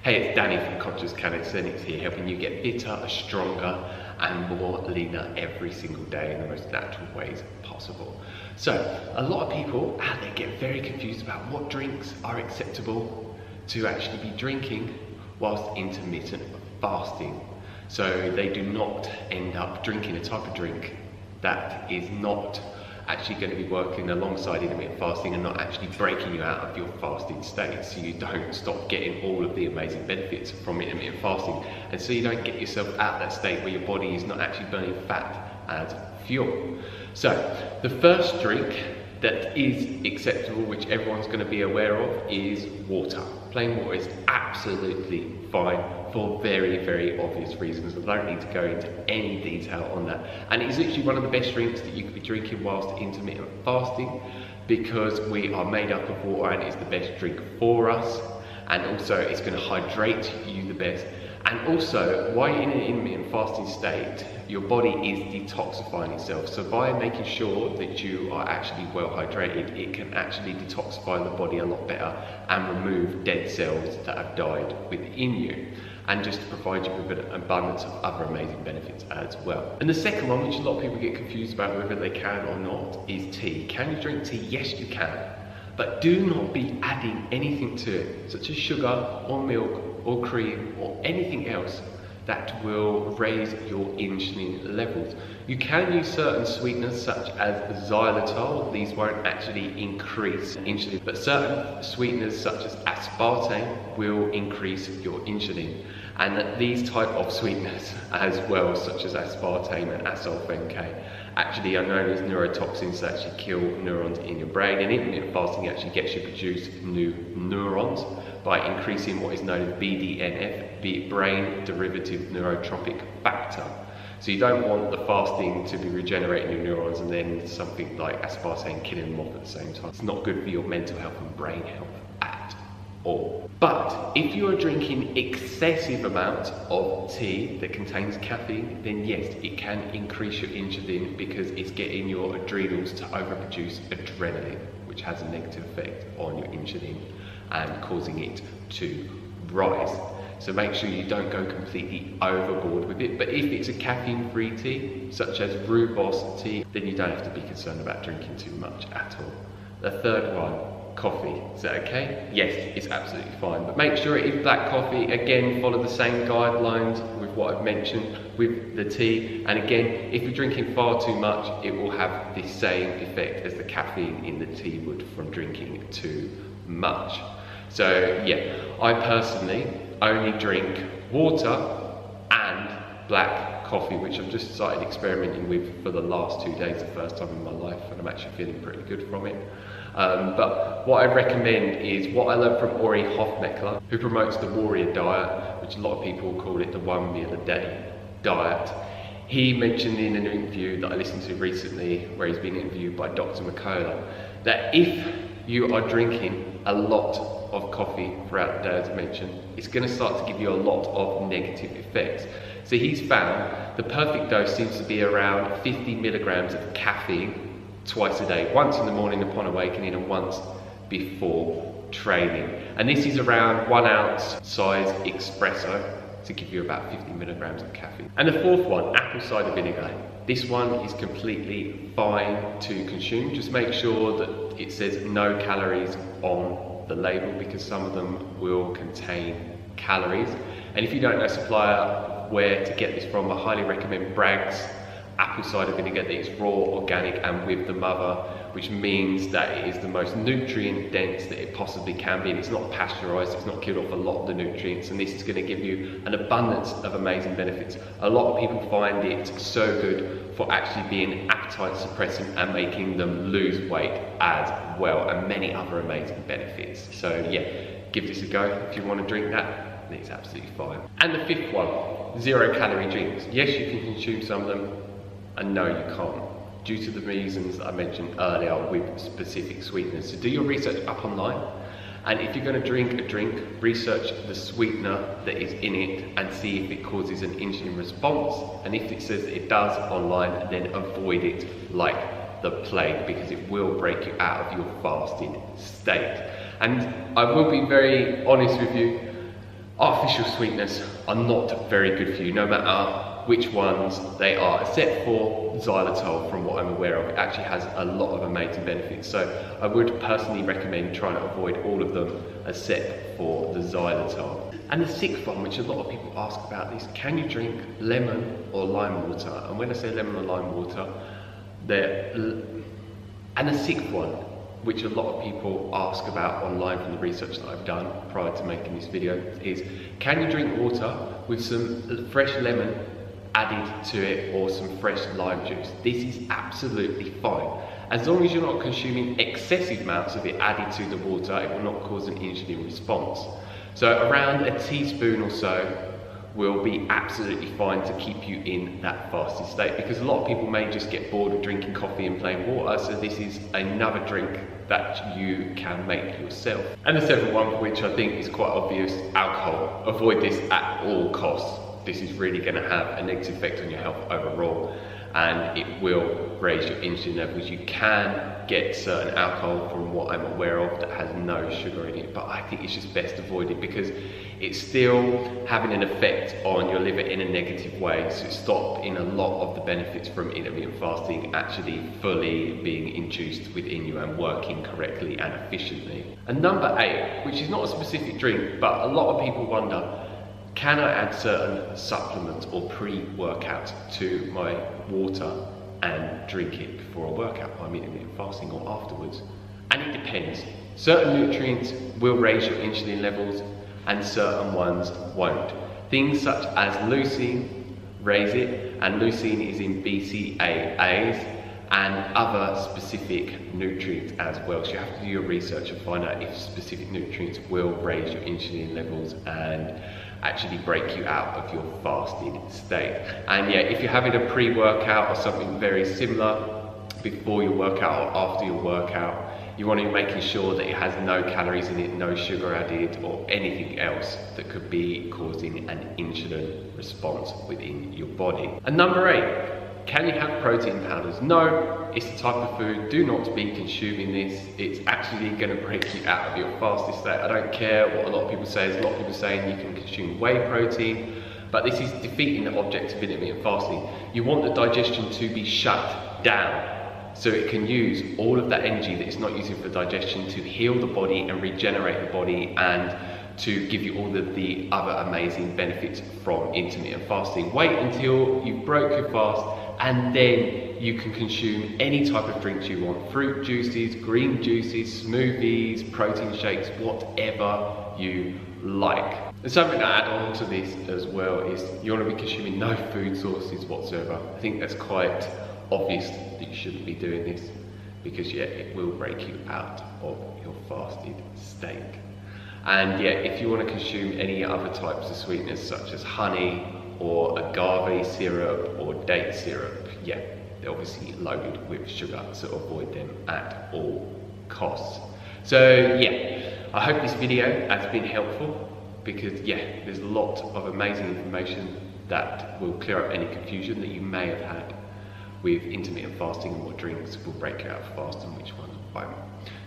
Hey, it's Danny from Conscious Calisthenics here, helping you get fitter, stronger and more leaner every single day in the most natural ways possible. So, a lot of people out there get very confused about what drinks are acceptable to actually be drinking whilst intermittent fasting. So they do not end up drinking a type of drink that is not actually going to be working alongside intermittent fasting and not actually breaking you out of your fasting state, so you don't stop getting all of the amazing benefits from intermittent fasting, and so you don't get yourself out that state where your body is not actually burning fat as fuel. So the first drink that is acceptable, which everyone's going to be aware of, is water. Plain water is absolutely fine for very, very obvious reasons. I don't need to go into any detail on that. And it is literally one of the best drinks that you could be drinking whilst intermittent fasting, because we are made up of water and it's the best drink for us. And also it's going to hydrate you the best. And also, while you're in an intermittent fasting state, your body is detoxifying itself. So by making sure that you are actually well hydrated, it can actually detoxify the body a lot better and remove dead cells that have died within you, and just to provide you with an abundance of other amazing benefits as well. And the second one, which a lot of people get confused about whether they can or not, is tea. Can you drink tea? Yes, you can. But do not be adding anything to it, such as sugar or milk or cream or anything else that will raise your insulin levels. You can use certain sweeteners such as xylitol. These won't actually increase insulin, but certain sweeteners such as aspartame will increase your insulin. And these type of sweeteners as well, such as aspartame and asulfame K, actually are known as neurotoxins that actually kill neurons in your brain. And intermittent fasting actually gets you to produce new neurons by increasing what is known as BDNF, brain derivative neurotropic factor. So you don't want the fasting to be regenerating your neurons and then something like aspartame killing them off at the same time. It's not good for your mental health and brain health at all. But if you are drinking excessive amounts of tea that contains caffeine, then yes, it can increase your insulin, because it's getting your adrenals to overproduce adrenaline, which has a negative effect on your insulin and causing it to rise. So make sure you don't go completely overboard with it. But if it's a caffeine-free tea, such as rooibos tea, then you don't have to be concerned about drinking too much at all. The third one, coffee. Is that okay? Yes, it's absolutely fine. But make sure it is black coffee. Again, follow the same guidelines with what I've mentioned with the tea. And again, if you're drinking far too much, it will have the same effect as the caffeine in the tea would from drinking too much. So yeah, I personally only drink water and black coffee, which I've just started experimenting with for the last 2 days, the first time in my life, and I'm actually feeling pretty good from it. But what I recommend is what I learned from Ori Hofmeckler, who promotes the warrior diet, which a lot of people call it the 1 meal a day diet. He mentioned in an interview that I listened to recently, where he's been interviewed by Dr. McCullough, that if you are drinking a lot of coffee throughout the day, as I mentioned, it's going to start to give you a lot of negative effects. So he's found the perfect dose seems to be around 50 milligrams of caffeine twice a day, once in the morning upon awakening and once before training. And this is around 1 ounce size espresso to give you about 50 milligrams of caffeine. And the fourth one, apple cider vinegar. This one is completely fine to consume. Just make sure that it says no calories on the label, because some of them will contain calories. And if you don't know supplier where to get this from, I highly recommend Bragg's apple cider vinegar that is raw, organic and with the mother, which means that it is the most nutrient dense that it possibly can be, and it's not pasteurized, it's not killed off a lot of the nutrients, and this is going to give you an abundance of amazing benefits. A lot of people find it so good for actually being appetite suppressant and making them lose weight as well, and many other amazing benefits. So yeah, give this a go. If you want to drink that, then it's absolutely fine. And the fifth one, 0 calorie drinks. Yes, you can consume some of them, and no, you can't, due to the reasons that I mentioned earlier with specific sweeteners. So do your research up online, and if you're going to drink a drink, research the sweetener that is in it and see if it causes an insulin response. And if it says that it does online, then avoid it like the plague, because it will break you out of your fasted state. And I will be very honest with you, artificial sweeteners are not very good for you, no matter which ones they are, except for xylitol. From what I'm aware of, it actually has a lot of amazing benefits. So I would personally recommend trying to avoid all of them except for the xylitol. And the sixth one, which a lot of people ask about, is can you drink lemon or lime water? And when I say lemon or lime water, and the sixth one, which a lot of people ask about online from the research that I've done prior to making this video, is can you drink water with some fresh lemon added to it or some fresh lime juice? This is absolutely fine. As long as you're not consuming excessive amounts of it added to the water, it will not cause an insulin response. So around a teaspoon or so will be absolutely fine to keep you in that fasted state, because a lot of people may just get bored of drinking coffee and plain water, so this is another drink that you can make yourself. And the seventh one, which I think is quite obvious, alcohol. Avoid this at all costs. This is really going to have a negative effect on your health overall, and it will raise your insulin levels. You can get certain alcohol, from what I'm aware of, that has no sugar in it, but I think it's just best avoided because it's still having an effect on your liver in a negative way. So it's stopping a lot of the benefits from intermittent fasting actually fully being induced within you and working correctly and efficiently. And number 8, which is not a specific drink, but a lot of people wonder, can I add certain supplements or pre-workouts to my water and drink it before a workout by intermittent fasting or afterwards? And it depends. Certain nutrients will raise your insulin levels and certain ones won't. Things such as leucine raise it, and leucine is in BCAAs and other specific nutrients as well. So you have to do your research and find out if specific nutrients will raise your insulin levels and actually break you out of your fasted state. And yeah, if you're having a pre-workout or something very similar before your workout or after your workout, you want to be making sure that it has no calories in it, no sugar added, or anything else that could be causing an insulin response within your body. And number 8, can you have protein powders? No, it's the type of food, do not be consuming this. It's actually going to break you out of your fasted state. I don't care what a lot of people say. There's a lot of people saying you can consume whey protein, but this is defeating the object of intermittent fasting. You want the digestion to be shut down, so it can use all of that energy that it's not using for digestion to heal the body and regenerate the body and to give you all of the other amazing benefits from intermittent fasting. Wait until you've broke your fast and then you can consume any type of drinks you want. Fruit juices, green juices, smoothies, protein shakes, whatever you like. And something to add on to this as well is you want to be consuming no food sources whatsoever. I think that's quite obvious that you shouldn't be doing this, because yeah, it will break you out of your fasted state. And yeah, if you want to consume any other types of sweeteners such as honey or agave syrup or date syrup, yeah, they're obviously loaded with sugar, so avoid them at all costs. So yeah, I hope this video has been helpful, because yeah, there's a lot of amazing information that will clear up any confusion that you may have had with intermittent fasting and what drinks will break you out of fast and which ones won't.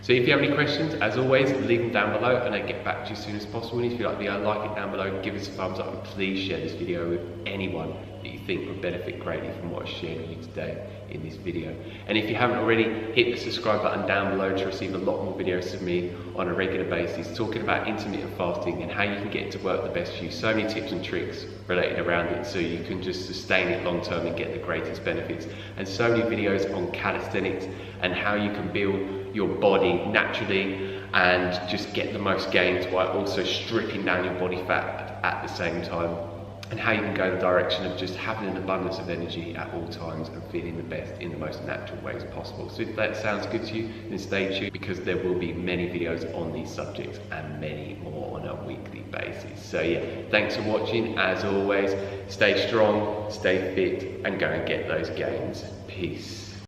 So if you have any questions, as always, leave them down below and I'll get back to you as soon as possible. And if you like the video, like it down below, give us a thumbs up, and please share this video with anyone that you think would benefit greatly from what I shared with you today in this video. And if you haven't already, hit the subscribe button down below to receive a lot more videos from me on a regular basis, talking about intermittent fasting and how you can get it to work the best for you. So many tips and tricks related around it, so you can just sustain it long term and get the greatest benefits. And so many videos on calisthenics and how you can build your body naturally and just get the most gains while also stripping down your body fat at the same time, and how you can go in the direction of just having an abundance of energy at all times and feeling the best in the most natural ways possible. So if that sounds good to you, then stay tuned, because there will be many videos on these subjects and many more on a weekly basis. So yeah, thanks for watching. As always, stay strong, stay fit, and go and get those gains. Peace.